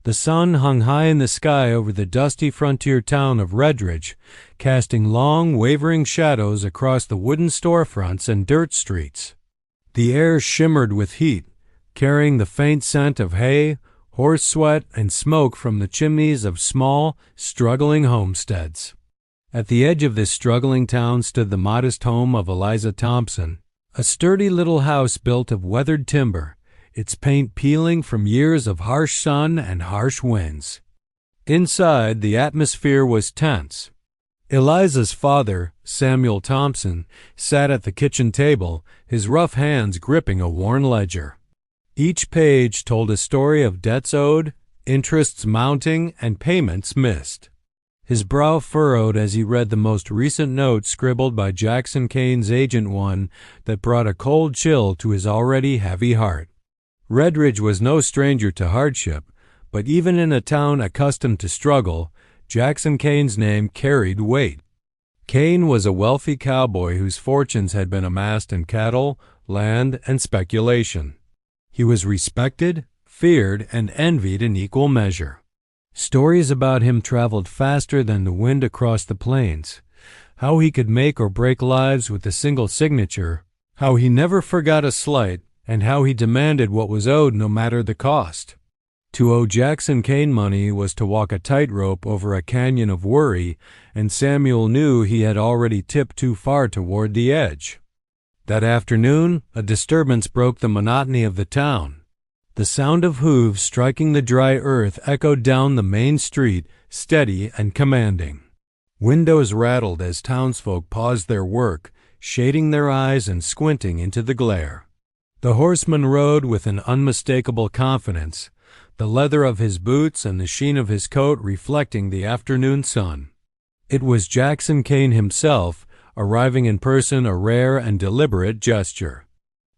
The sun hung high in the sky over the dusty frontier town of Redridge, casting long, wavering shadows across the wooden storefronts and dirt streets. The air shimmered with heat, carrying the faint scent of hay, horse sweat, and smoke from the chimneys of small, struggling homesteads. At the edge of this struggling town stood the modest home of Eliza Thompson, a sturdy little house built of weathered timber, its paint peeling from years of harsh sun and harsh winds. Inside, the atmosphere was tense. Eliza's father, Samuel Thompson, sat at the kitchen table, his rough hands gripping a worn ledger. Each page told a story of debts owed, interests mounting, and payments missed. His brow furrowed as he read the most recent note scribbled by Jackson Kane's agent, one that brought a cold chill to his already heavy heart. Redridge was no stranger to hardship, but even in a town accustomed to struggle, Jackson Kane's name carried weight. Kane was a wealthy cowboy whose fortunes had been amassed in cattle, land, and speculation. He was respected, feared, and envied in equal measure. Stories about him traveled faster than the wind across the plains. How he could make or break lives with a single signature, how he never forgot a slight, and how he demanded what was owed no matter the cost. To owe Jackson Kane money was to walk a tightrope over a canyon of worry, and Samuel knew he had already tipped too far toward the edge. That afternoon, a disturbance broke the monotony of the town. The sound of hooves striking the dry earth echoed down the main street, steady and commanding. Windows rattled as townsfolk paused their work, shading their eyes and squinting into the glare. The horseman rode with an unmistakable confidence, the leather of his boots and the sheen of his coat reflecting the afternoon sun. It was Jackson Kane himself, arriving in person, a rare and deliberate gesture.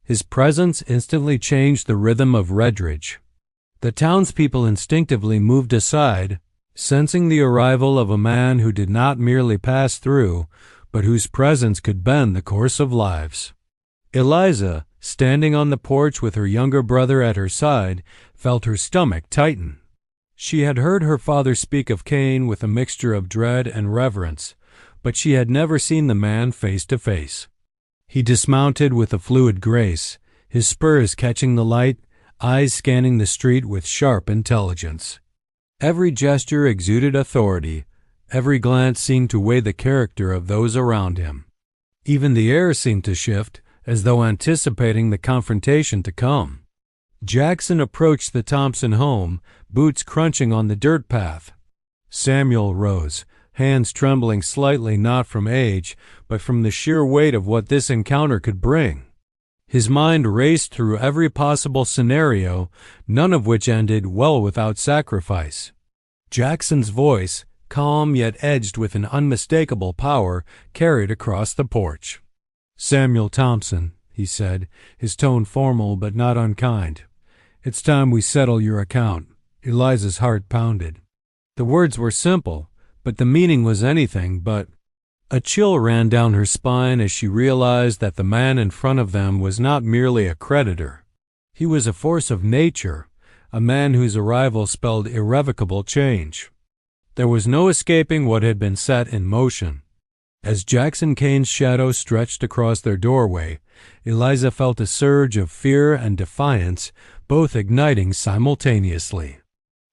His presence instantly changed the rhythm of Redridge. The townspeople instinctively moved aside, sensing the arrival of a man who did not merely pass through, but whose presence could bend the course of lives. Eliza, standing on the porch with her younger brother at her side, felt her stomach tighten. She had heard her father speak of Kane with a mixture of dread and reverence, but she had never seen the man face to face. He dismounted with a fluid grace, his spurs catching the light, eyes scanning the street with sharp intelligence. Every gesture exuded authority, every glance seemed to weigh the character of those around him. Even the air seemed to shift, as though anticipating the confrontation to come. Jackson approached the Thompson home, boots crunching on the dirt path. Samuel rose, hands trembling slightly not from age, but from the sheer weight of what this encounter could bring. His mind raced through every possible scenario, none of which ended well without sacrifice. Jackson's voice, calm yet edged with an unmistakable power, carried across the porch. "Samuel Thompson," he said, his tone formal but not unkind. "It's time we settle your account." Eliza's heart pounded. The words were simple, but the meaning was anything but. A chill ran down her spine as she realized that the man in front of them was not merely a creditor. He was a force of nature, a man whose arrival spelled irrevocable change. There was no escaping what had been set in motion. As Jackson Kane's shadow stretched across their doorway, Eliza felt a surge of fear and defiance, both igniting simultaneously.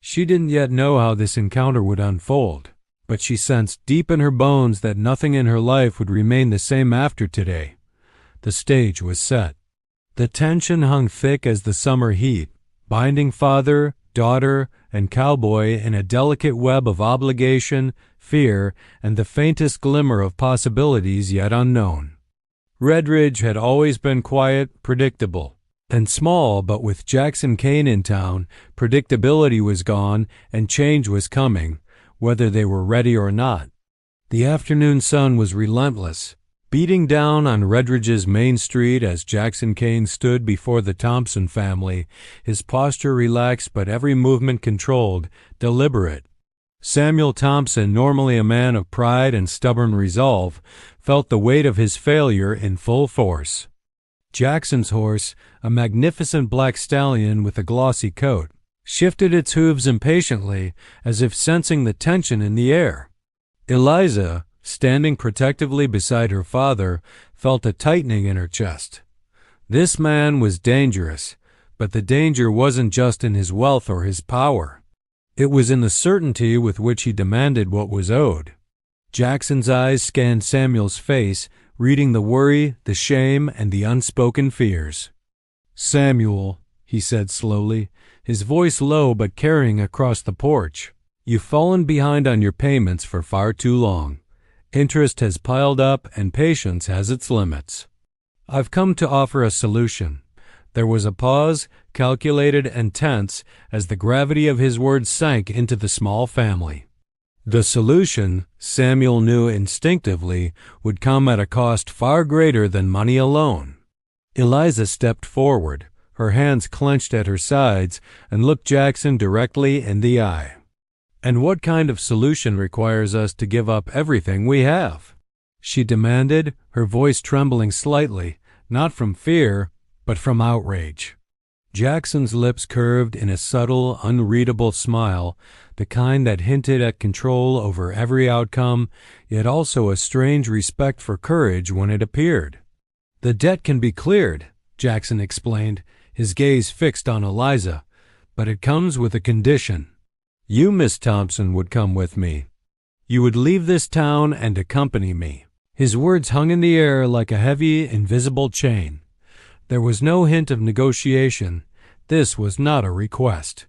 She didn't yet know how this encounter would unfold, but she sensed deep in her bones that nothing in her life would remain the same after today. The stage was set. The tension hung thick as the summer heat, binding father, daughter, and cowboy in a delicate web of obligation, fear, and the faintest glimmer of possibilities yet unknown. Redridge had always been quiet, predictable, and small, but with Jackson Kane in town, predictability was gone and change was coming, whether they were ready or not. The afternoon sun was relentless, beating down on Redridge's main street as Jackson Kane stood before the Thompson family, his posture relaxed but every movement controlled, deliberate. Samuel Thompson, normally a man of pride and stubborn resolve, felt the weight of his failure in full force. Jackson's horse, a magnificent black stallion with a glossy coat, shifted its hooves impatiently, as if sensing the tension in the air. Eliza, standing protectively beside her father, felt a tightening in her chest. This man was dangerous, but the danger wasn't just in his wealth or his power. It was in the certainty with which he demanded what was owed. Jackson's eyes scanned Samuel's face, reading the worry, the shame, and the unspoken fears. "Samuel," he said slowly, his voice low but carrying across the porch, "you've fallen behind on your payments for far too long. Interest has piled up and patience has its limits. I've come to offer a solution." There was a pause, calculated and tense, as the gravity of his words sank into the small family. The solution, Samuel knew instinctively, would come at a cost far greater than money alone. Eliza stepped forward, her hands clenched at her sides, and looked Jackson directly in the eye. "And what kind of solution requires us to give up everything we have?" she demanded, her voice trembling slightly, not from fear, but from outrage. Jackson's lips curved in a subtle, unreadable smile, the kind that hinted at control over every outcome, yet also a strange respect for courage when it appeared. "The debt can be cleared," Jackson explained, his gaze fixed on Eliza, "but it comes with a condition. You, Miss Thompson, would come with me. You would leave this town and accompany me." His words hung in the air like a heavy, invisible chain. There was no hint of negotiation. This was not a request.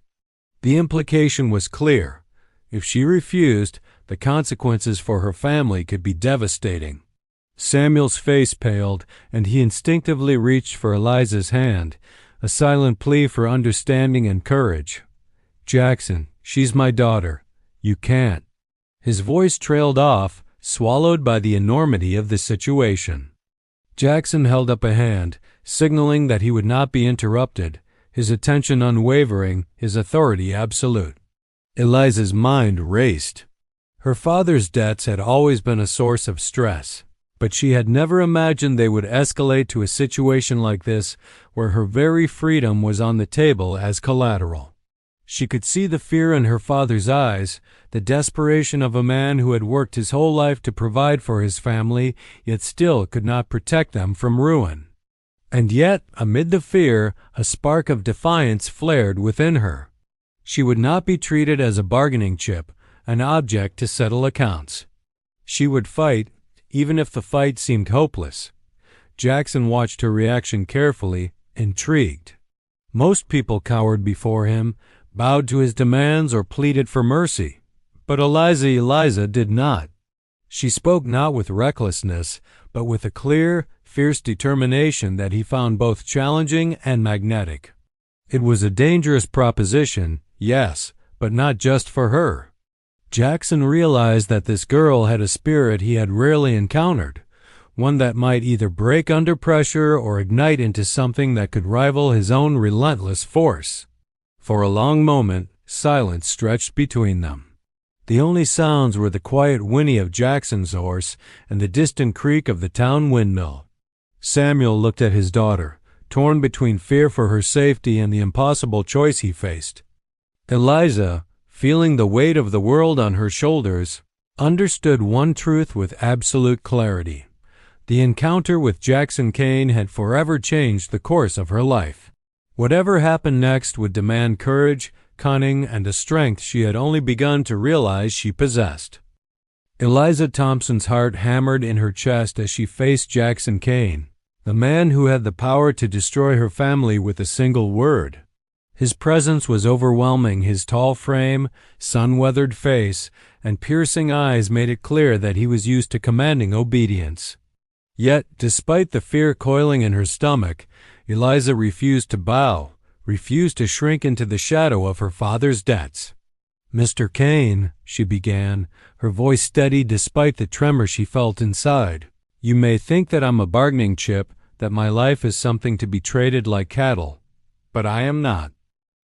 The implication was clear. If she refused, the consequences for her family could be devastating. Samuel's face paled, and he instinctively reached for Eliza's hand, a silent plea for understanding and courage. "Jackson, she's my daughter. You can't." His voice trailed off, swallowed by the enormity of the situation. Jackson held up a hand, signaling that he would not be interrupted, his attention unwavering, his authority absolute. Eliza's mind raced. Her father's debts had always been a source of stress, but she had never imagined they would escalate to a situation like this, where her very freedom was on the table as collateral. She could see the fear in her father's eyes, the desperation of a man who had worked his whole life to provide for his family, yet still could not protect them from ruin. And yet, amid the fear, a spark of defiance flared within her. She would not be treated as a bargaining chip, an object to settle accounts. She would fight, even if the fight seemed hopeless. Jackson watched her reaction carefully, intrigued. Most people cowered before him, bowed to his demands, or pleaded for mercy. But Eliza did not. She spoke not with recklessness, but with a clear, fierce determination that he found both challenging and magnetic. It was a dangerous proposition, yes, but not just for her. Jackson realized that this girl had a spirit he had rarely encountered, one that might either break under pressure or ignite into something that could rival his own relentless force. For a long moment, silence stretched between them. The only sounds were the quiet whinny of Jackson's horse and the distant creak of the town windmill. Samuel looked at his daughter, torn between fear for her safety and the impossible choice he faced. Eliza, feeling the weight of the world on her shoulders, understood one truth with absolute clarity. The encounter with Jackson Kane had forever changed the course of her life. Whatever happened next would demand courage, cunning, and a strength she had only begun to realize she possessed. Eliza Thompson's heart hammered in her chest as she faced Jackson Kane, the man who had the power to destroy her family with a single word. His presence was overwhelming. His tall frame, sun-weathered face, and piercing eyes made it clear that he was used to commanding obedience. Yet, despite the fear coiling in her stomach, Eliza refused to bow, refused to shrink into the shadow of her father's debts. "Mr. Kane," she began, her voice steady despite the tremor she felt inside, "you may think that I'm a bargaining chip, that my life is something to be traded like cattle, but I am not.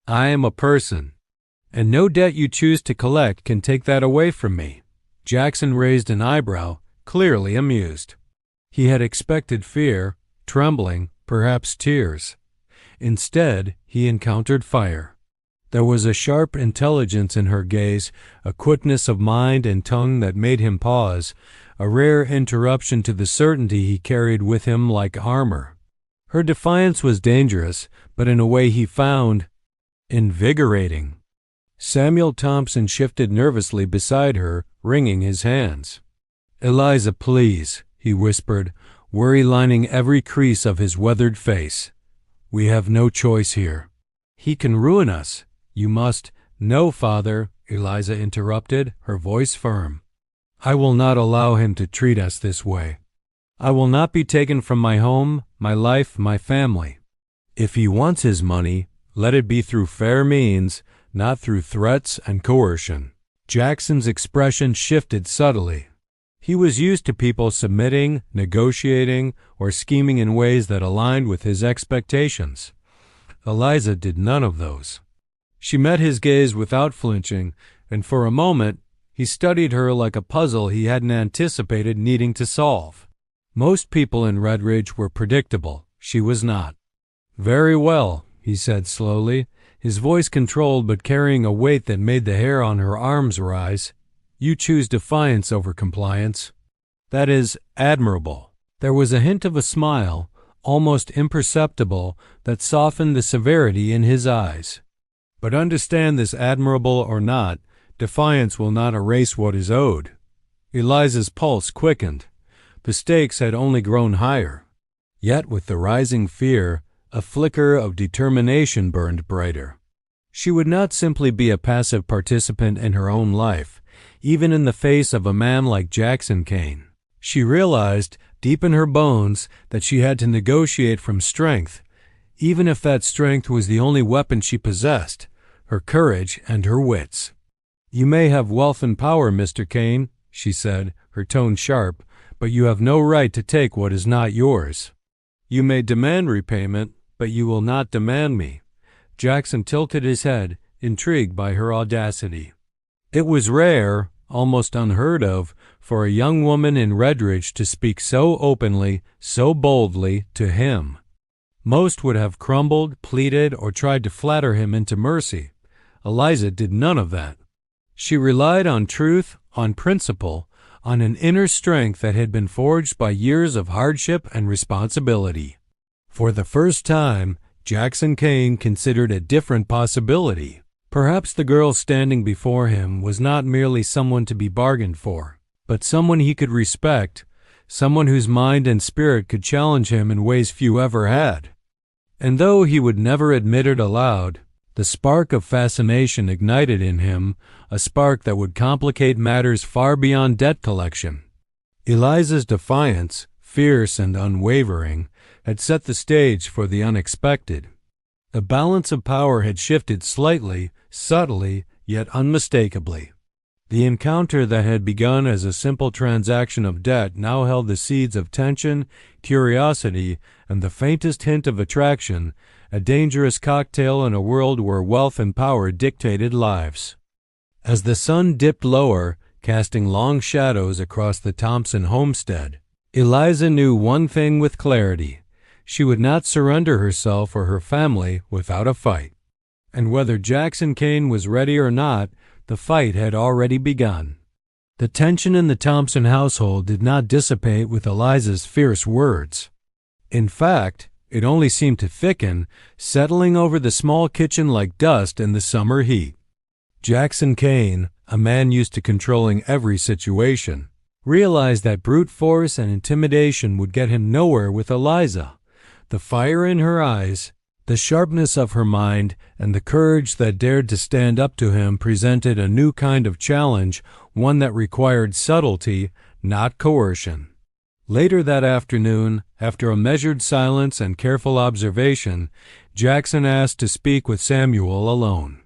I am a person, and no debt you choose to collect can take that away from me." Jackson raised an eyebrow, clearly amused. He had expected fear, trembling, perhaps tears. Instead, he encountered fire. There was a sharp intelligence in her gaze, a quickness of mind and tongue that made him pause, a rare interruption to the certainty he carried with him like armor. Her defiance was dangerous, but in a way he found invigorating. Samuel Thompson shifted nervously beside her, wringing his hands. "Eliza, please," he whispered, worry lining every crease of his weathered face. "We have no choice here. He can ruin us. You must—" "No, Father," Eliza interrupted, her voice firm. "I will not allow him to treat us this way. I will not be taken from my home, my life, my family. If he wants his money, let it be through fair means, not through threats and coercion." Jackson's expression shifted subtly. He was used to people submitting, negotiating, or scheming in ways that aligned with his expectations. Eliza did none of those. She met his gaze without flinching, and for a moment he studied her like a puzzle he hadn't anticipated needing to solve. Most people in Redridge were predictable. She was not. "Very well," he said slowly, his voice controlled but carrying a weight that made the hair on her arms rise. "You choose defiance over compliance. That is admirable." There was a hint of a smile, almost imperceptible, that softened the severity in his eyes. "But understand this, admirable or not, defiance will not erase what is owed." Eliza's pulse quickened. The stakes had only grown higher. Yet with the rising fear, a flicker of determination burned brighter. She would not simply be a passive participant in her own life, even in the face of a man like Jackson Kane. She realized, deep in her bones, that she had to negotiate from strength, even if that strength was the only weapon she possessed, her courage and her wits. "You may have wealth and power, Mr. Kane," she said, her tone sharp, "but you have no right to take what is not yours. You may demand repayment, but you will not demand me." Jackson tilted his head, intrigued by her audacity. It was rare, almost unheard of, for a young woman in Redridge to speak so openly, so boldly, to him. Most would have crumbled, pleaded, or tried to flatter him into mercy. Eliza did none of that. She relied on truth, on principle, on an inner strength that had been forged by years of hardship and responsibility. For the first time, Jackson Kane considered a different possibility. Perhaps the girl standing before him was not merely someone to be bargained for, but someone he could respect, someone whose mind and spirit could challenge him in ways few ever had. And though he would never admit it aloud, the spark of fascination ignited in him, a spark that would complicate matters far beyond debt collection. Eliza's defiance, fierce and unwavering, had set the stage for the unexpected. The balance of power had shifted slightly, subtly, yet unmistakably. The encounter that had begun as a simple transaction of debt now held the seeds of tension, curiosity, and the faintest hint of attraction, a dangerous cocktail in a world where wealth and power dictated lives. As the sun dipped lower, casting long shadows across the Thompson homestead, Eliza knew one thing with clarity. She would not surrender herself or her family without a fight. And whether Jackson Kane was ready or not, the fight had already begun. The tension in the Thompson household did not dissipate with Eliza's fierce words. In fact, it only seemed to thicken, settling over the small kitchen like dust in the summer heat. Jackson Kane, a man used to controlling every situation, realized that brute force and intimidation would get him nowhere with Eliza. The fire in her eyes, the sharpness of her mind, and the courage that dared to stand up to him presented a new kind of challenge, one that required subtlety, not coercion. Later that afternoon, after a measured silence and careful observation, Jackson asked to speak with Samuel alone.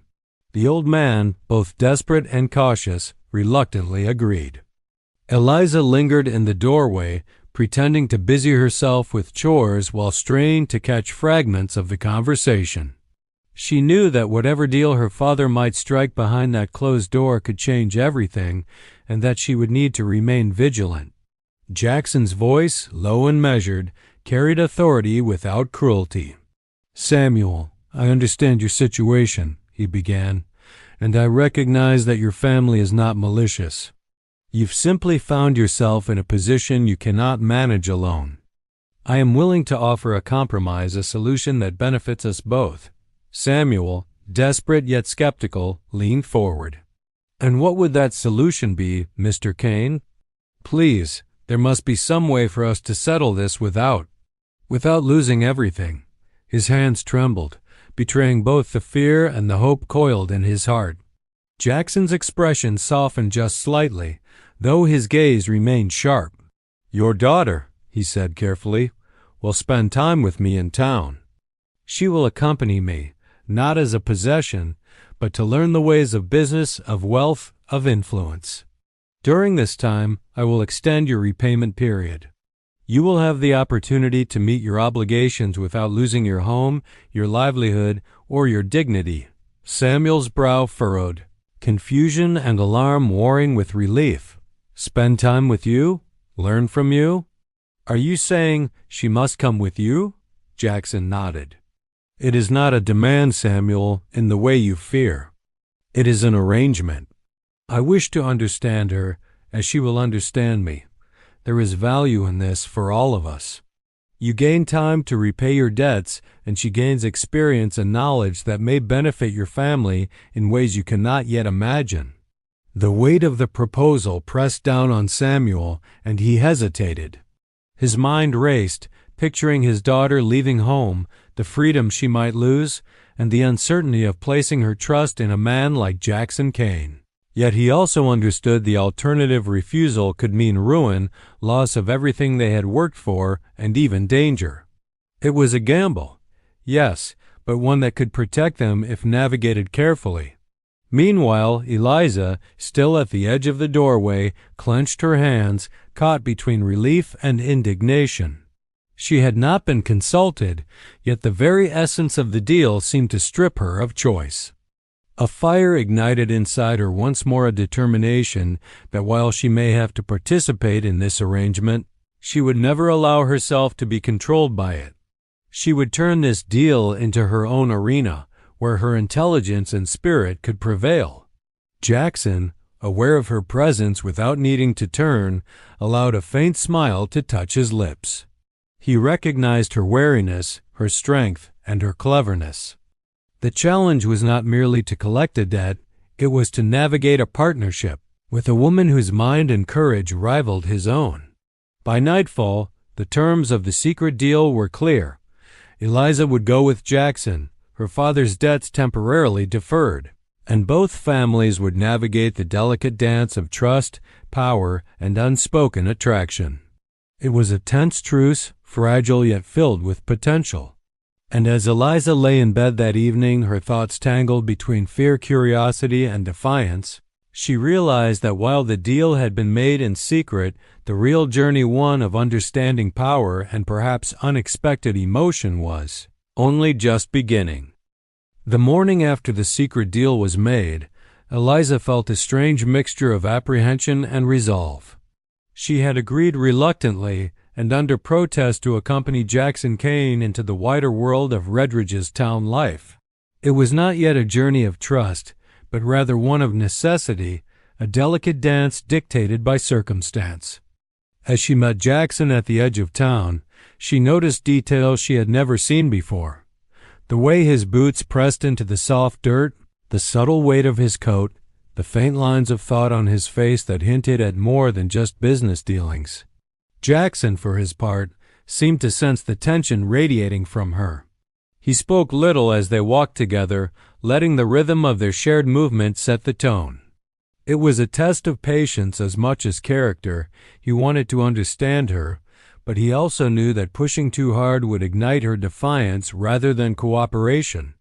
The old man, both desperate and cautious, reluctantly agreed. Eliza lingered in the doorway, pretending to busy herself with chores while straining to catch fragments of the conversation. She knew that whatever deal her father might strike behind that closed door could change everything, and that she would need to remain vigilant. Jackson's voice, low and measured, carried authority without cruelty. "Samuel, I understand your situation," he he began, "and I recognize that your family is not malicious. You've simply found yourself in a position you cannot manage alone. I am willing to offer a compromise, a solution that benefits us both." Samuel, desperate yet skeptical, leaned forward. "And what would that solution be, Mr. Kane? Please, there must be some way for us to settle this without losing everything." His hands trembled, betraying both the fear and the hope coiled in his heart. Jackson's expression softened just slightly, though his gaze remained sharp. "Your daughter," he said carefully, "will spend time with me in town. She will accompany me, not as a possession, but to learn the ways of business, of wealth, of influence. During this time, I will extend your repayment period. You will have the opportunity to meet your obligations without losing your home, your livelihood, or your dignity." Samuel's brow furrowed, confusion and alarm warring with relief. "Spend time with you? Learn from you? Are you saying she must come with you?" Jackson nodded. "It is not a demand, Samuel, in the way you fear. It is an arrangement. I wish to understand her as she will understand me. There is value in this for all of us. You gain time to repay your debts, and she gains experience and knowledge that may benefit your family in ways you cannot yet imagine." The weight of the proposal pressed down on Samuel, and he hesitated. His mind raced, picturing his daughter leaving home, the freedom she might lose, and the uncertainty of placing her trust in a man like Jackson Kane. Yet he also understood the alternative refusal could mean ruin, loss of everything they had worked for, and even danger. It was a gamble, yes, but one that could protect them if navigated carefully. Meanwhile, Eliza, still at the edge of the doorway, clenched her hands, caught between relief and indignation. She had not been consulted, yet the very essence of the deal seemed to strip her of choice. A fire ignited inside her, once more a determination that while she may have to participate in this arrangement, she would never allow herself to be controlled by it. She would turn this deal into her own arena, where her intelligence and spirit could prevail. Jackson, aware of her presence without needing to turn, allowed a faint smile to touch his lips. He recognized her wariness, her strength, and her cleverness. The challenge was not merely to collect a debt, it was to navigate a partnership with a woman whose mind and courage rivaled his own. By nightfall, the terms of the secret deal were clear. Eliza would go with Jackson, her father's debts temporarily deferred, and both families would navigate the delicate dance of trust, power, and unspoken attraction. It was a tense truce, fragile yet filled with potential. And as Eliza lay in bed that evening, her thoughts tangled between fear, curiosity, and defiance, she realized that while the deal had been made in secret, the real journey, one of understanding power and perhaps unexpected emotion, was only just beginning. The morning after the secret deal was made, Eliza felt a strange mixture of apprehension and resolve. She had agreed reluctantly and under protest to accompany Jackson Kane into the wider world of Redridge's town life. It was not yet a journey of trust, but rather one of necessity, a delicate dance dictated by circumstance. As she met Jackson at the edge of town, she noticed details she had never seen before. The way his boots pressed into the soft dirt, the subtle weight of his coat, the faint lines of thought on his face that hinted at more than just business dealings. Jackson, for his part, seemed to sense the tension radiating from her. He spoke little as they walked together, letting the rhythm of their shared movement set the tone. It was a test of patience as much as character. He wanted to understand her, but he also knew that pushing too hard would ignite her defiance rather than cooperation.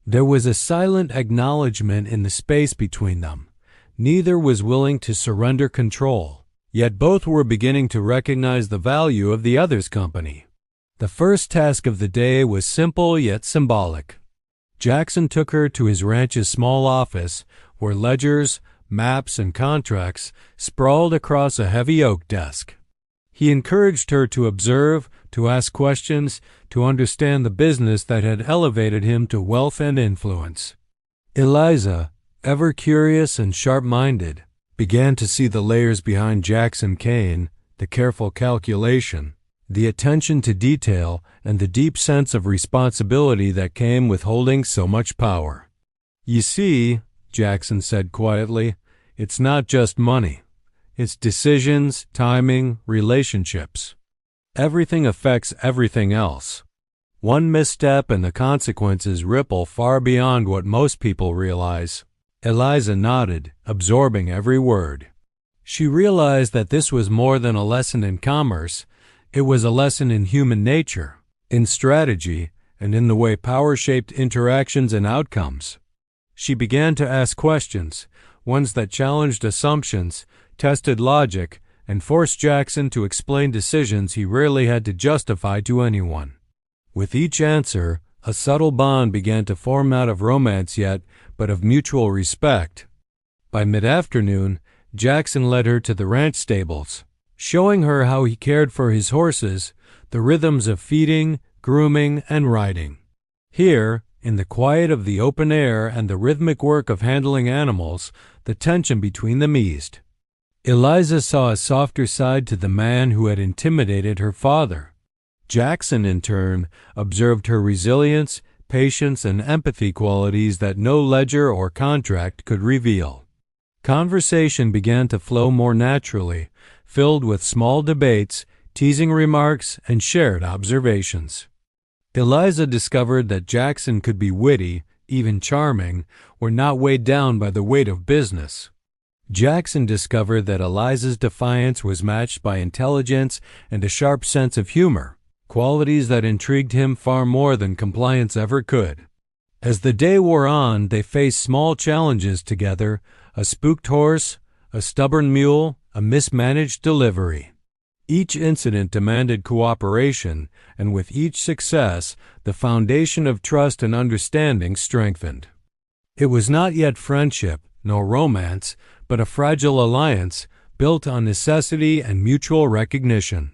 There was a silent acknowledgment in the space between them. Neither was willing to surrender control, yet both were beginning to recognize the value of the other's company. The first task of the day was simple yet symbolic. Jackson took her to his ranch's small office, where ledgers, maps, and contracts sprawled across a heavy oak desk. He encouraged her to observe, to ask questions, to understand the business that had elevated him to wealth and influence. Eliza, ever curious and sharp-minded, began to see the layers behind Jackson Kane, the careful calculation, the attention to detail, and the deep sense of responsibility that came with holding so much power. "You see," Jackson said quietly, "it's not just money. It's decisions, timing, relationships. Everything affects everything else. One misstep and the consequences ripple far beyond what most people realize." Eliza nodded, absorbing every word. She realized that this was more than a lesson in commerce. It was a lesson in human nature, in strategy, and in the way power shaped interactions and outcomes. She began to ask questions, ones that challenged assumptions, tested logic, and forced Jackson to explain decisions he rarely had to justify to anyone. With each answer, a subtle bond began to form, not of romance yet, but of mutual respect. By mid-afternoon, Jackson led her to the ranch stables, showing her how he cared for his horses, the rhythms of feeding, grooming, and riding. Here, in the quiet of the open air and the rhythmic work of handling animals, the tension between them eased. Eliza saw a softer side to the man who had intimidated her father. Jackson, in turn, observed her resilience, patience, and empathy, qualities that no ledger or contract could reveal. Conversation began to flow more naturally, filled with small debates, teasing remarks, and shared observations. Eliza discovered that Jackson could be witty, even charming, when not weighed down by the weight of business. Jackson discovered that Eliza's defiance was matched by intelligence and a sharp sense of humor, qualities that intrigued him far more than compliance ever could. As the day wore on, they faced small challenges together: a spooked horse, a stubborn mule, a mismanaged delivery. Each incident demanded cooperation, and with each success, the foundation of trust and understanding strengthened. It was not yet friendship, nor romance, but a fragile alliance built on necessity and mutual recognition.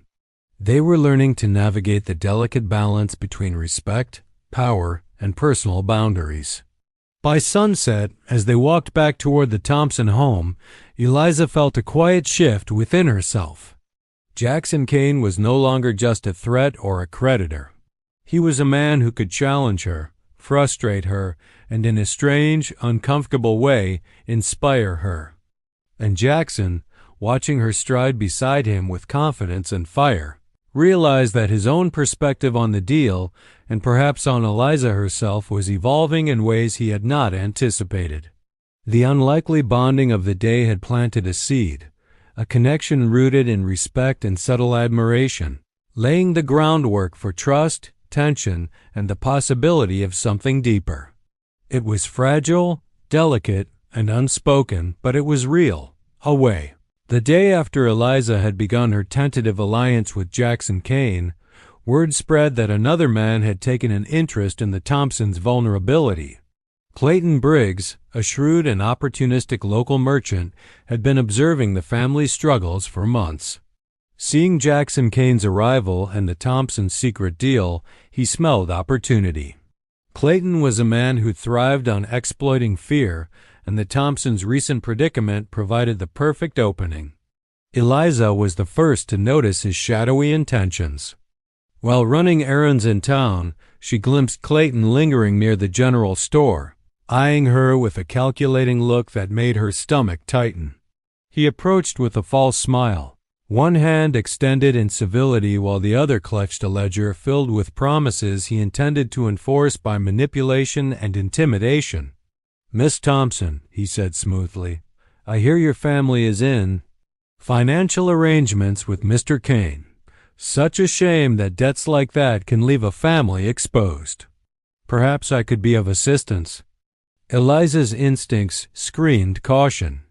They were learning to navigate the delicate balance between respect, power, and personal boundaries. By sunset, as they walked back toward the Thompson home, Eliza felt a quiet shift within herself. Jackson Kane was no longer just a threat or a creditor. He was a man who could challenge her, frustrate her, and in a strange, uncomfortable way, inspire her. And Jackson, watching her stride beside him with confidence and fire, realized that his own perspective on the deal, and perhaps on Eliza herself, was evolving in ways he had not anticipated. The unlikely bonding of the day had planted a seed, a connection rooted in respect and subtle admiration, laying the groundwork for trust, tension, and the possibility of something deeper. It was fragile, delicate, and unspoken, but it was real, a way. The day after Eliza had begun her tentative alliance with Jackson Kane, word spread that another man had taken an interest in the Thompsons' vulnerability. Clayton Briggs, a shrewd and opportunistic local merchant, had been observing the family's struggles for months. Seeing Jackson Kane's arrival and the Thompsons' secret deal, he smelled opportunity. Clayton was a man who thrived on exploiting fear, and the Thompsons' recent predicament provided the perfect opening. Eliza was the first to notice his shadowy intentions. While running errands in town, she glimpsed Clayton lingering near the general store, eyeing her with a calculating look that made her stomach tighten. He approached with a false smile, one hand extended in civility while the other clutched a ledger filled with promises he intended to enforce by manipulation and intimidation. "Miss Thompson," he said smoothly, "I hear your family is in financial arrangements with Mr. Kane. Such a shame that debts like that can leave a family exposed. Perhaps I could be of assistance." Eliza's instincts screamed caution.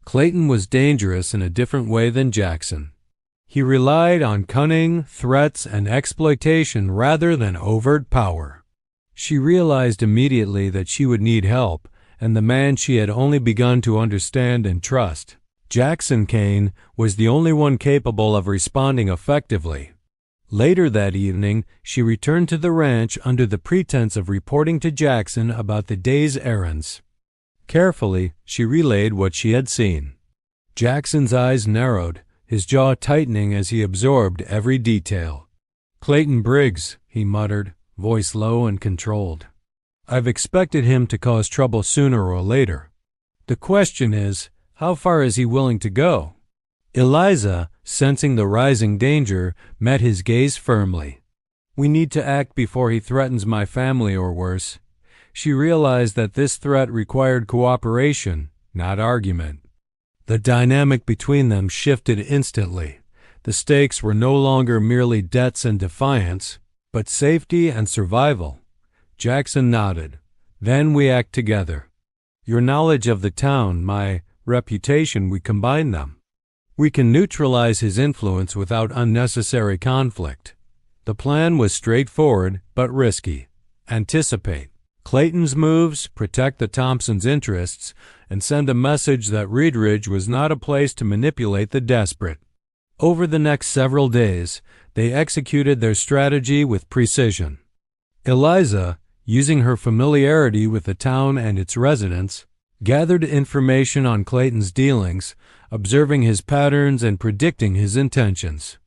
Clayton was dangerous in a different way than Jackson. He relied on cunning, threats, and exploitation rather than overt power. She realized immediately that she would need help, and the man she had only begun to understand and trust. Jackson Kane was the only one capable of responding effectively. Later that evening, she returned to the ranch under the pretense of reporting to Jackson about the day's errands. Carefully, she relayed what she had seen. Jackson's eyes narrowed, his jaw tightening as he absorbed every detail. "Clayton Briggs," he muttered, voice low and controlled. "I've expected him to cause trouble sooner or later. The question is, how far is he willing to go?" Eliza, sensing the rising danger, met his gaze firmly. "We need to act before he threatens my family or worse." She realized that this threat required cooperation, not argument. The dynamic between them shifted instantly. The stakes were no longer merely debts and defiance, but safety and survival. Jackson nodded. "Then we act together. Your knowledge of the town, my reputation, we combine them. We can neutralize his influence without unnecessary conflict." The plan was straightforward but risky. Anticipate Clayton's moves, protect the Thompsons' interests, and send a message that Redridge was not a place to manipulate the desperate. Over the next several days, they executed their strategy with precision. Eliza, using her familiarity with the town and its residents, gathered information on Clayton's dealings, observing his patterns and predicting his intentions.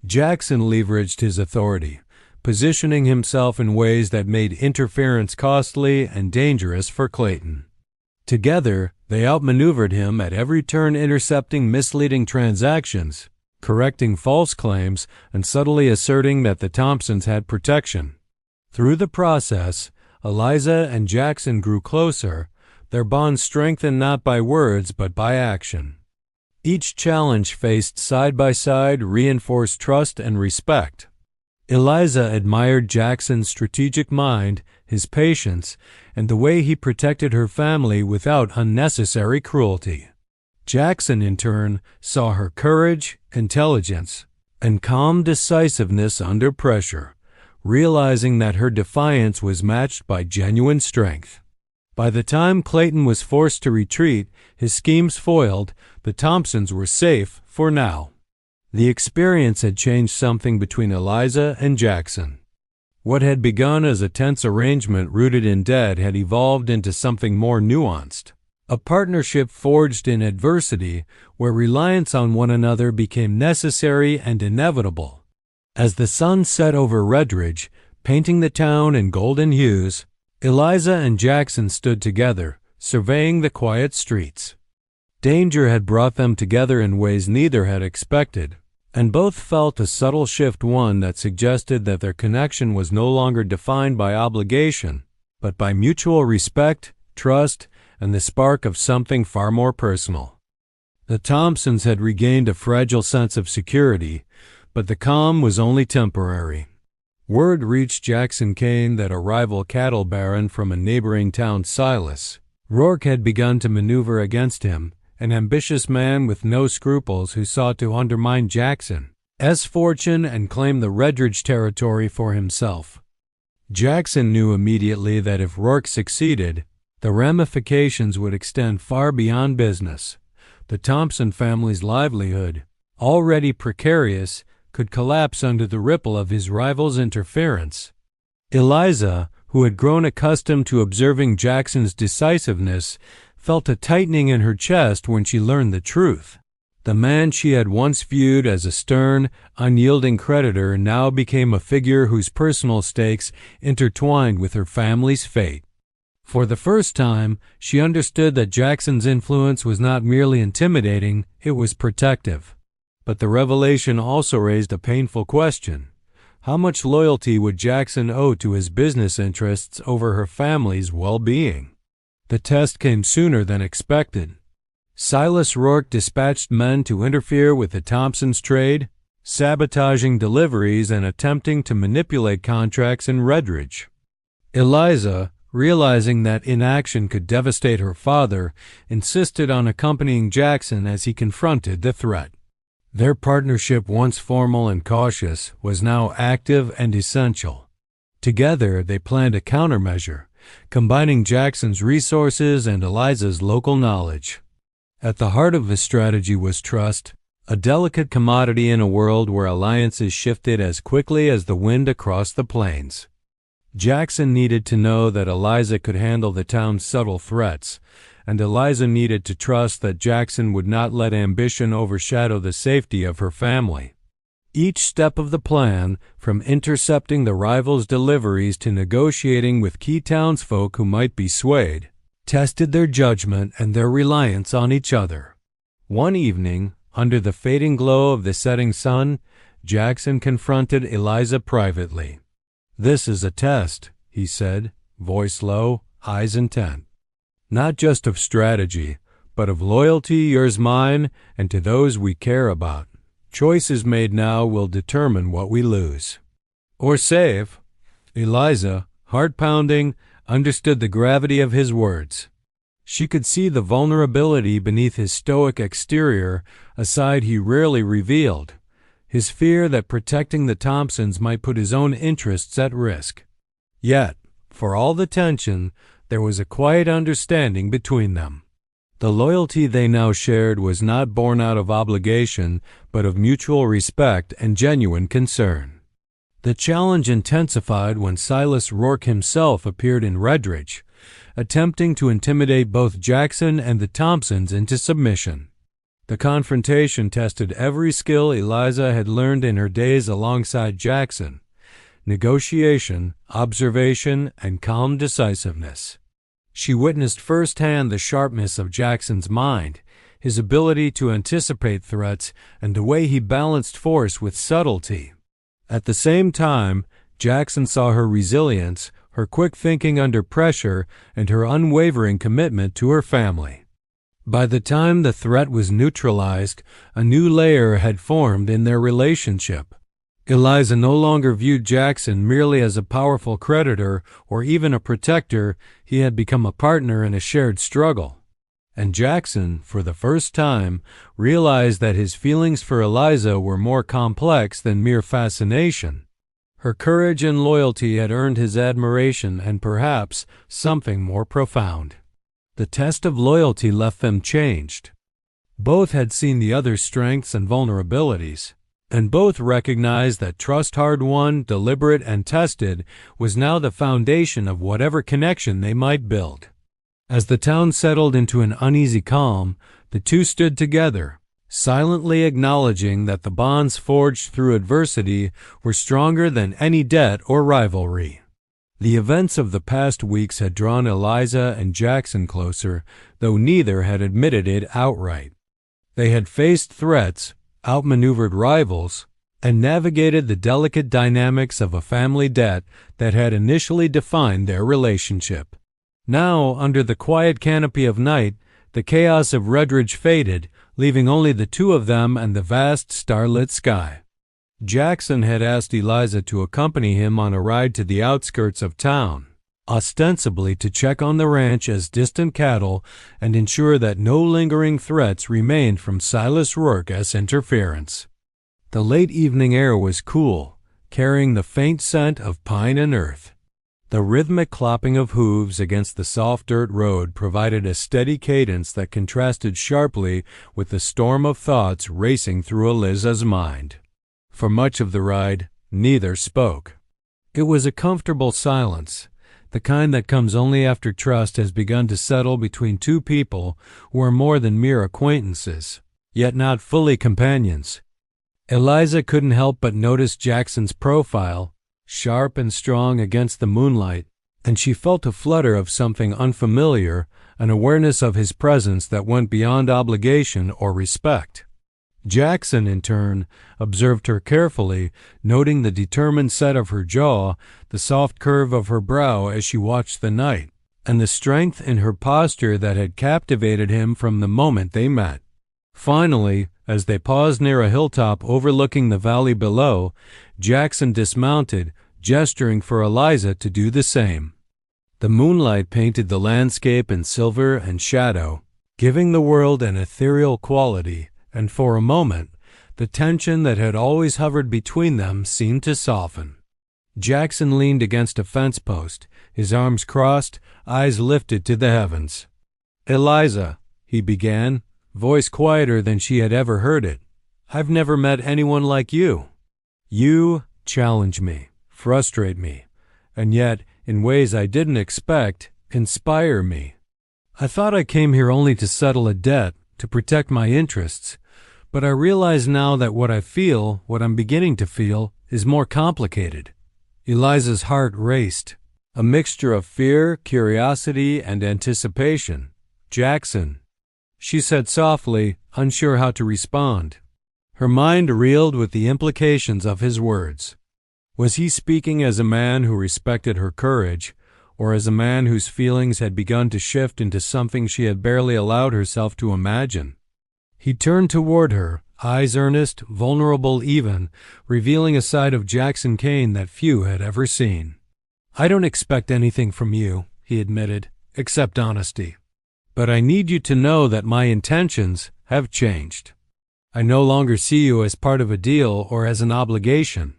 Jackson leveraged his authority, positioning himself in ways that made interference costly and dangerous for Clayton. Together, they outmaneuvered him at every turn, intercepting misleading transactions, correcting false claims, and subtly asserting that the Thompsons had protection. Through the process, Eliza and Jackson grew closer, their bond strengthened not by words but by action. Each challenge faced side by side reinforced trust and respect. Eliza admired Jackson's strategic mind, his patience, and the way he protected her family without unnecessary cruelty. Jackson, in turn, saw her courage, intelligence, and calm decisiveness under pressure, realizing that her defiance was matched by genuine strength. By the time Clayton was forced to retreat, his schemes foiled, the Thompsons were safe for now. The experience had changed something between Eliza and Jackson. What had begun as a tense arrangement rooted in debt had evolved into something more nuanced. A partnership forged in adversity where reliance on one another became necessary and inevitable. As the sun set over Redridge, painting the town in golden hues, Eliza and Jackson stood together, surveying the quiet streets. Danger had brought them together in ways neither had expected, and both felt a subtle shift, one that suggested that their connection was no longer defined by obligation, but by mutual respect, trust, and the spark of something far more personal. The Thompsons had regained a fragile sense of security, but the calm was only temporary. Word reached Jackson Kane that a rival cattle baron from a neighboring town, Silas, Rourke, had begun to maneuver against him, an ambitious man with no scruples who sought to undermine Jackson's fortune and claim the Redridge territory for himself. Jackson knew immediately that if Rourke succeeded, the ramifications would extend far beyond business. The Thompson family's livelihood, already precarious, could collapse under the ripple of his rival's interference. Eliza, who had grown accustomed to observing Jackson's decisiveness, felt a tightening in her chest when she learned the truth. The man she had once viewed as a stern, unyielding creditor now became a figure whose personal stakes intertwined with her family's fate. For the first time, she understood that Jackson's influence was not merely intimidating, it was protective. But the revelation also raised a painful question. How much loyalty would Jackson owe to his business interests over her family's well-being? The test came sooner than expected. Silas Rourke dispatched men to interfere with the Thompsons' trade, sabotaging deliveries and attempting to manipulate contracts in Redridge. Eliza, realizing that inaction could devastate her father, insisted on accompanying Jackson as he confronted the threat. Their partnership, once formal and cautious, was now active and essential. Together, they planned a countermeasure, combining Jackson's resources and Eliza's local knowledge. At the heart of the strategy was trust, a delicate commodity in a world where alliances shifted as quickly as the wind across the plains. Jackson needed to know that Eliza could handle the town's subtle threats, and Eliza needed to trust that Jackson would not let ambition overshadow the safety of her family. Each step of the plan, from intercepting the rivals' deliveries to negotiating with key townsfolk who might be swayed, tested their judgment and their reliance on each other. One evening, under the fading glow of the setting sun, Jackson confronted Eliza privately. "This is a test," he said, voice low, eyes intent. "Not just of strategy, but of loyalty, yours, mine, and to those we care about. Choices made now will determine what we lose. Or save." Eliza, heart-pounding, understood the gravity of his words. She could see the vulnerability beneath his stoic exterior, a side he rarely revealed, his fear that protecting the Thompsons might put his own interests at risk. Yet, for all the tension, there was a quiet understanding between them. The loyalty they now shared was not born out of obligation, but of mutual respect and genuine concern. The challenge intensified when Silas Rourke himself appeared in Redridge, attempting to intimidate both Jackson and the Thompsons into submission. The confrontation tested every skill Eliza had learned in her days alongside Jackson: negotiation, observation, and calm decisiveness. She witnessed firsthand the sharpness of Jackson's mind, his ability to anticipate threats, and the way he balanced force with subtlety. At the same time, Jackson saw her resilience, her quick thinking under pressure, and her unwavering commitment to her family. By the time the threat was neutralized, a new layer had formed in their relationship. Eliza no longer viewed Jackson merely as a powerful creditor or even a protector. He had become a partner in a shared struggle. And Jackson, for the first time, realized that his feelings for Eliza were more complex than mere fascination. Her courage and loyalty had earned his admiration and perhaps something more profound. The test of loyalty left them changed. Both had seen the other's strengths and vulnerabilities, and both recognized that trust hard won, deliberate, and tested was now the foundation of whatever connection they might build. As the town settled into an uneasy calm, the two stood together, silently acknowledging that the bonds forged through adversity were stronger than any debt or rivalry. The events of the past weeks had drawn Eliza and Jackson closer, though neither had admitted it outright. They had faced threats, outmaneuvered rivals, and navigated the delicate dynamics of a family debt that had initially defined their relationship. Now, under the quiet canopy of night, the chaos of Redridge faded, leaving only the two of them and the vast starlit sky. Jackson had asked Eliza to accompany him on a ride to the outskirts of town, ostensibly to check on the ranch as distant cattle and ensure that no lingering threats remained from Silas Rourke's interference. The late evening air was cool, carrying the faint scent of pine and earth. The rhythmic clopping of hooves against the soft dirt road provided a steady cadence that contrasted sharply with the storm of thoughts racing through Eliza's mind. For much of the ride, neither spoke. It was a comfortable silence, the kind that comes only after trust has begun to settle between two people who are more than mere acquaintances, yet not fully companions. Eliza couldn't help but notice Jackson's profile, sharp and strong against the moonlight, and she felt a flutter of something unfamiliar, an awareness of his presence that went beyond obligation or respect. Jackson, in turn, observed her carefully, noting the determined set of her jaw, the soft curve of her brow as she watched the night, and the strength in her posture that had captivated him from the moment they met. Finally, as they paused near a hilltop overlooking the valley below, Jackson dismounted, gesturing for Eliza to do the same. The moonlight painted the landscape in silver and shadow, giving the world an ethereal quality, and for a moment, the tension that had always hovered between them seemed to soften. Jackson leaned against a fence post, his arms crossed, eyes lifted to the heavens. "Eliza," he began, voice quieter than she had ever heard it, "I've never met anyone like you. You challenge me, frustrate me, and yet, in ways I didn't expect, inspire me. I thought I came here only to settle a debt, to protect my interests, but I realize now that what I feel, what I'm beginning to feel, is more complicated. Eliza's heart raced, a mixture of fear, curiosity, and anticipation. Jackson, she said softly, unsure how to respond. Her mind reeled with the implications of his words. Was he speaking as a man who respected her courage, or as a man whose feelings had begun to shift into something she had barely allowed herself to imagine? He turned toward her, eyes earnest, vulnerable even, revealing a side of Jackson Kane that few had ever seen. "I don't expect anything from you," he admitted, "except honesty. But I need you to know that my intentions have changed. I no longer see you as part of a deal or as an obligation.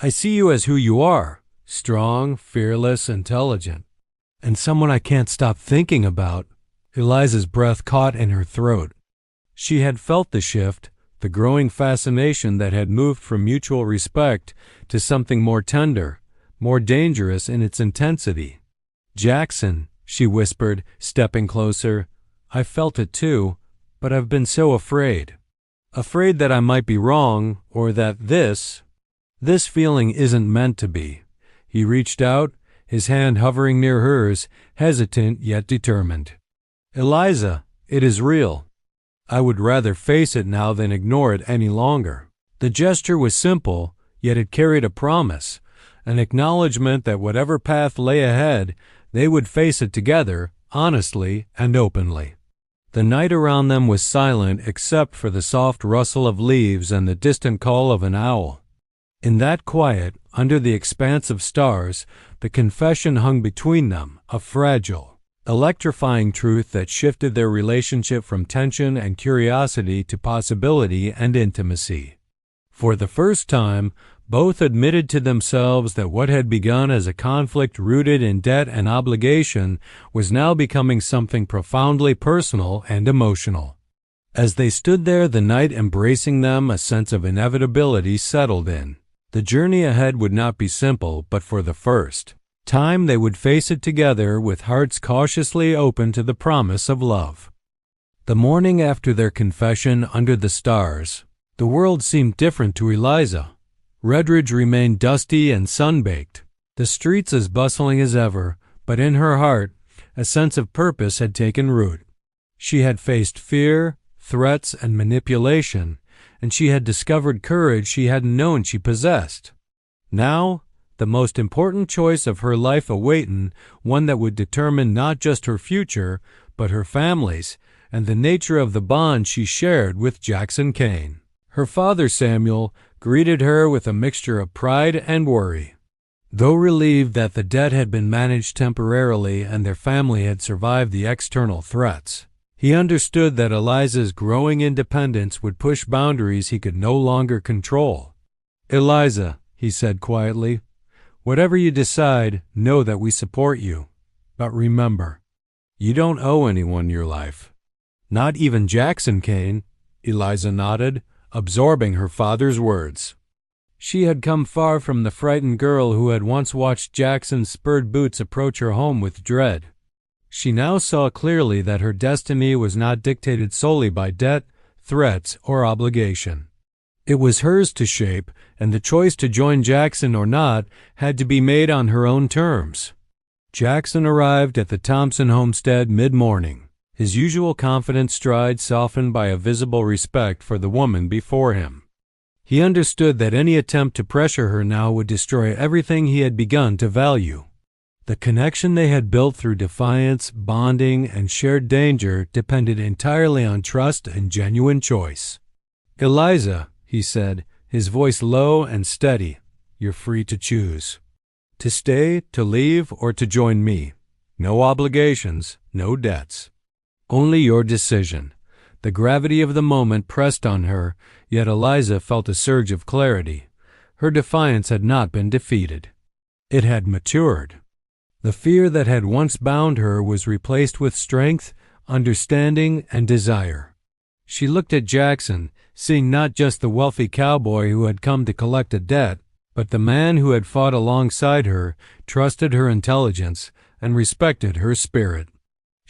I see you as who you are, strong, fearless, intelligent, and someone I can't stop thinking about." Eliza's breath caught in her throat. She had felt the shift, the growing fascination that had moved from mutual respect to something more tender, more dangerous in its intensity. "Jackson," she whispered, stepping closer, "I felt it too, but I've been so afraid. Afraid that I might be wrong, or that this feeling isn't meant to be." He reached out, his hand hovering near hers, hesitant yet determined. "Eliza, it is real. I would rather face it now than ignore it any longer." The gesture was simple, yet it carried a promise, an acknowledgement that whatever path lay ahead, they would face it together, honestly and openly. The night around them was silent except for the soft rustle of leaves and the distant call of an owl. In that quiet, under the expanse of stars, the confession hung between them, a fragile, electrifying truth that shifted their relationship from tension and curiosity to possibility and intimacy. For the first time, both admitted to themselves that what had begun as a conflict rooted in debt and obligation was now becoming something profoundly personal and emotional. As they stood there, the night embracing them, a sense of inevitability settled in. The journey ahead would not be simple, but for the first time they would face it together with hearts cautiously open to the promise of love. The morning after their confession under the stars, the world seemed different to Eliza. Redridge remained dusty and sun-baked, the streets as bustling as ever, but in her heart a sense of purpose had taken root. She had faced fear, threats, and manipulation, and she had discovered courage she hadn't known she possessed. Now, the most important choice of her life awaited, one that would determine not just her future, but her family's, and the nature of the bond she shared with Jackson Kane. Her father, Samuel, greeted her with a mixture of pride and worry. Though relieved that the debt had been managed temporarily and their family had survived the external threats, he understood that Eliza's growing independence would push boundaries he could no longer control. "Eliza," he said quietly, "whatever you decide, know that we support you. But remember, you don't owe anyone your life." "Not even Jackson Kane," Eliza nodded, absorbing her father's words. She had come far from the frightened girl who had once watched Jackson's spurred boots approach her home with dread. She now saw clearly that her destiny was not dictated solely by debt, threats, or obligation. It was hers to shape, and the choice to join Jackson or not had to be made on her own terms. Jackson arrived at the Thompson homestead mid-morning, his usual confident stride softened by a visible respect for the woman before him. He understood that any attempt to pressure her now would destroy everything he had begun to value. The connection they had built through defiance, bonding, and shared danger depended entirely on trust and genuine choice. "Eliza," he said, his voice low and steady, "you're free to choose. To stay, to leave, or to join me. No obligations, no debts. Only your decision." The gravity of the moment pressed on her, yet Eliza felt a surge of clarity. Her defiance had not been defeated. It had matured. The fear that had once bound her was replaced with strength, understanding, and desire. She looked at Jackson, seeing not just the wealthy cowboy who had come to collect a debt, but the man who had fought alongside her, trusted her intelligence, and respected her spirit.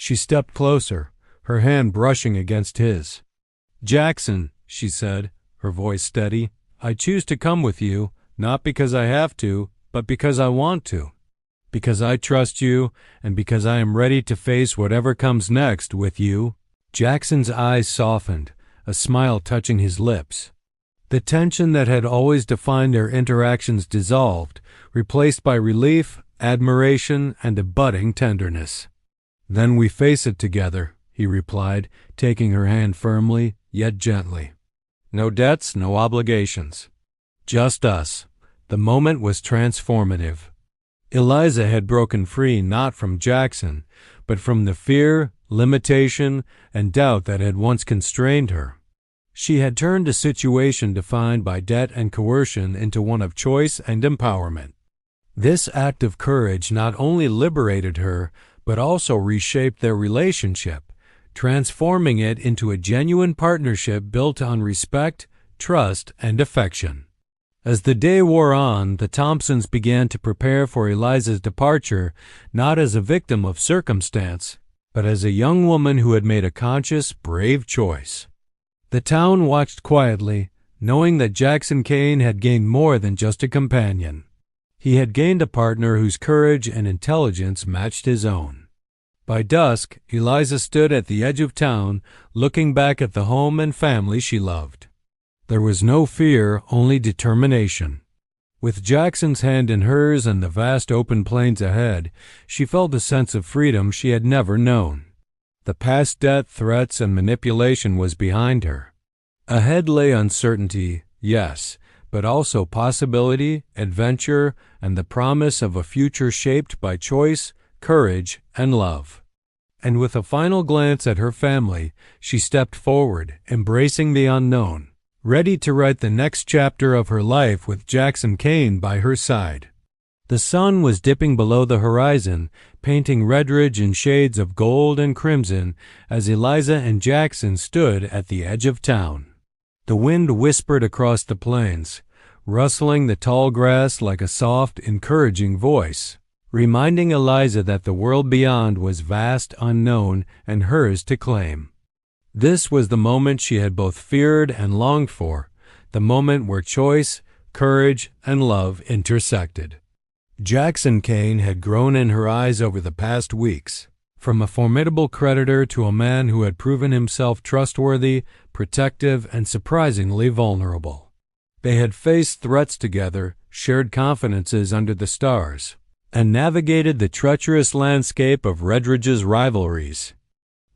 She stepped closer, her hand brushing against his. "Jackson," she said, her voice steady, "I choose to come with you, not because I have to, but because I want to. Because I trust you, and because I am ready to face whatever comes next with you." Jackson's eyes softened, a smile touching his lips. The tension that had always defined their interactions dissolved, replaced by relief, admiration, and a budding tenderness. "Then we face it together," he replied, taking her hand firmly, yet gently. "No debts, no obligations. Just us." The moment was transformative. Eliza had broken free not from Jackson, but from the fear, limitation, and doubt that had once constrained her. She had turned a situation defined by debt and coercion into one of choice and empowerment. This act of courage not only liberated her, but also reshaped their relationship, transforming it into a genuine partnership built on respect, trust, and affection. As the day wore on, the Thompsons began to prepare for Eliza's departure, not as a victim of circumstance, but as a young woman who had made a conscious, brave choice. The town watched quietly, knowing that Jackson Kane had gained more than just a companion. He had gained a partner whose courage and intelligence matched his own. By dusk, Eliza stood at the edge of town, looking back at the home and family she loved. There was no fear, only determination. With Jackson's hand in hers and the vast open plains ahead, she felt a sense of freedom she had never known. The past debt, threats, and manipulation was behind her. Ahead lay uncertainty, yes, but also possibility, adventure, and the promise of a future shaped by choice, courage, and love. And with a final glance at her family, she stepped forward, embracing the unknown, ready to write the next chapter of her life with Jackson Kane by her side. The sun was dipping below the horizon, painting Redridge in shades of gold and crimson as Eliza and Jackson stood at the edge of town. The wind whispered across the plains, rustling the tall grass like a soft, encouraging voice, reminding Eliza that the world beyond was vast, unknown, and hers to claim. This was the moment she had both feared and longed for, the moment where choice, courage, and love intersected. Jackson Kane had grown in her eyes over the past weeks, from a formidable creditor to a man who had proven himself trustworthy, protective, and surprisingly vulnerable. They had faced threats together, shared confidences under the stars, and navigated the treacherous landscape of Redridge's rivalries.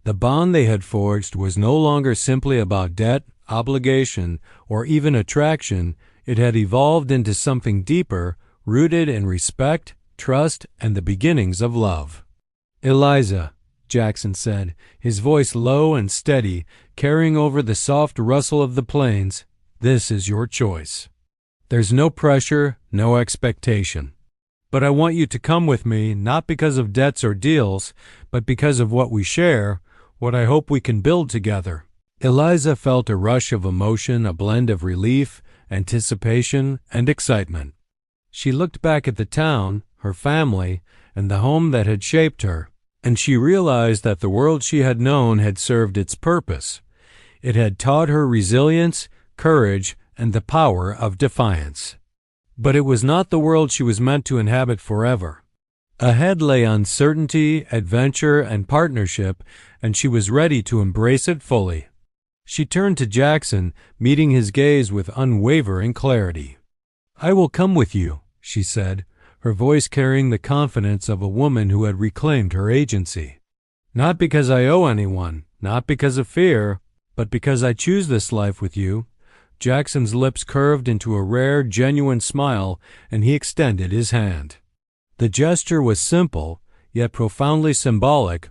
The bond they had forged was no longer simply about debt, obligation, or even attraction. It had evolved into something deeper, rooted in respect, trust, and the beginnings of love. "Eliza," Jackson said, his voice low and steady, carrying over the soft rustle of the plains, "this is your choice. There's no pressure, no expectation. But I want you to come with me, not because of debts or deals, but because of what we share, what I hope we can build together." Eliza felt a rush of emotion, a blend of relief, anticipation, and excitement. She looked back at the town, her family, and the home that had shaped her, and she realized that the world she had known had served its purpose. It had taught her resilience, courage, and the power of defiance. But it was not the world she was meant to inhabit forever. Ahead lay uncertainty, adventure, and partnership, and she was ready to embrace it fully. She turned to Jackson, meeting his gaze with unwavering clarity. "I will come with you," she said, her voice carrying the confidence of a woman who had reclaimed her agency. "Not because I owe anyone, not because of fear, but because I choose this life with you." Jackson's lips curved into a rare, genuine smile, and he extended his hand. The gesture was simple, yet profoundly symbolic,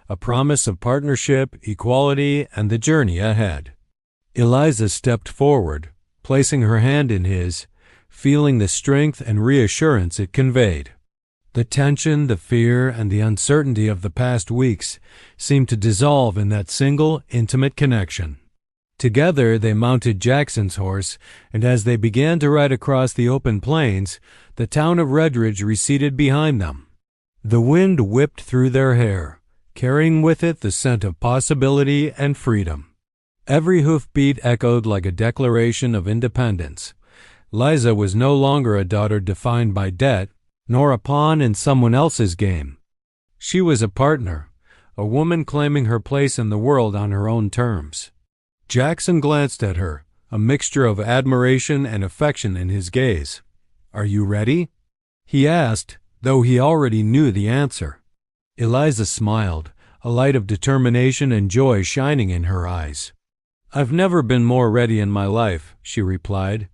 a promise of partnership, equality, and the journey ahead. Eliza stepped forward, placing her hand in his, feeling the strength and reassurance it conveyed. The tension, the fear, and the uncertainty of the past weeks seemed to dissolve in that single, intimate connection. Together they mounted Jackson's horse, and as they began to ride across the open plains, the town of Redridge receded behind them. The wind whipped through their hair, carrying with it the scent of possibility and freedom. Every hoofbeat echoed like a declaration of independence. Liza was no longer a daughter defined by debt, nor a pawn in someone else's game. She was a partner, a woman claiming her place in the world on her own terms. Jackson glanced at her, a mixture of admiration and affection in his gaze. "Are you ready?" he asked, though he already knew the answer. Eliza smiled, a light of determination and joy shining in her eyes. "I've never been more ready in my life," she replied.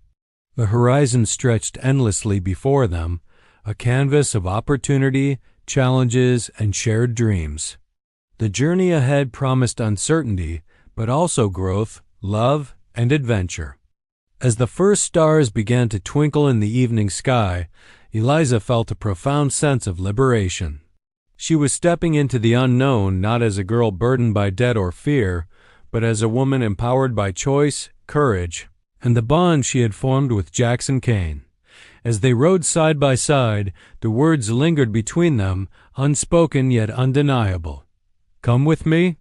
The horizon stretched endlessly before them, a canvas of opportunity, challenges, and shared dreams. The journey ahead promised uncertainty, but also growth, love, and adventure. As the first stars began to twinkle in the evening sky, Eliza felt a profound sense of liberation. She was stepping into the unknown not as a girl burdened by debt or fear, but as a woman empowered by choice, courage, and the bond she had formed with Jackson Kane. As they rode side by side, the words lingered between them, unspoken yet undeniable. "Come with me?"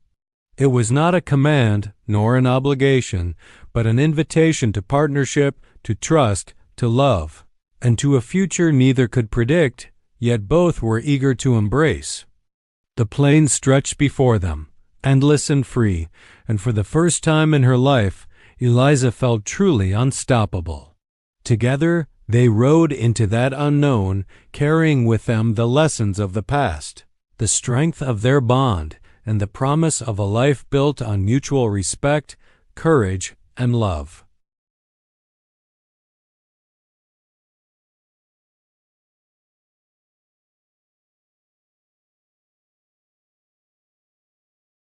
It was not a command, nor an obligation, but an invitation to partnership, to trust, to love, and to a future neither could predict, yet both were eager to embrace. The plain stretched before them, endless and free, and for the first time in her life, Eliza felt truly unstoppable. Together, they rode into that unknown, carrying with them the lessons of the past, the strength of their bond, and the promise of a life built on mutual respect, courage, and love.